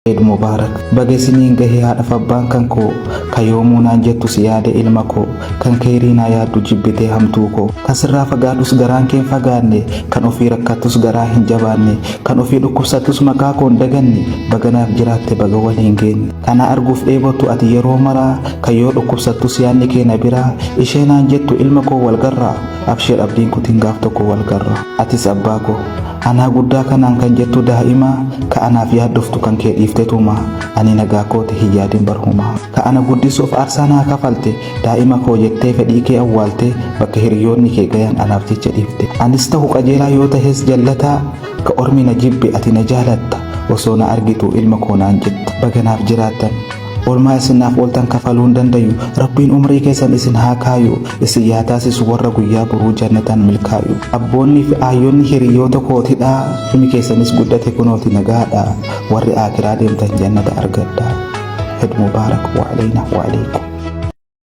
Eid Mubarak. Baga isiniin gahee haadhaaf abbaan kan koo kayoomuu naan jettu si yaade ilma koo kan keerii naa yaaddu jibbitee hamtuu koo kan sirraa fagaadhus garaan kee hin fagaanne kan ofii rakkattus garaa hin jabaanne kan ofii dhukkubsattus maqaa koo hin daganne baganaaf jiraatte baga waliin geenye kana arguuf dheebottu ati yeroo maraa kan yoo dhukkubsattus yaadni kee na biraa ishee naan jettu ilma koo walgarraa abshee abdiin kutiin gaaf tokko walgarraa atis abbaa koo anaa guddaa kanaan kan jettu daa'imaa ka anaaf yaaddoftu kan kee dhiiftetuma ani nagaa koote hin yaadin barhumaa ka ana guddisuuf aarsaa naa kafalte daa'ima koo jettee fedhii kee awwaalte bakka hiriyoonni kee gayan anaaf jecha dhiifte anis ta'u qajeelaa yoo tahes jallataa ka ormi na jibbe ati na jaalatta osoo na argitu ilma koo naan jetta baganaaf jiraattan olmaa isinaaf oltan kafaluu hin dandayu rabbiin umrii keessan isin haa kaayu isin yaa taasisu warra guyyaa boruu jannatan milkaayu abboonni fi aayyoonni hiriyoota kootidha ilmi keessanis guddate kunooti nagaadha warri aakiraa deemtan jannata argadha. Eid Mubarak wa alayna wa alaykum.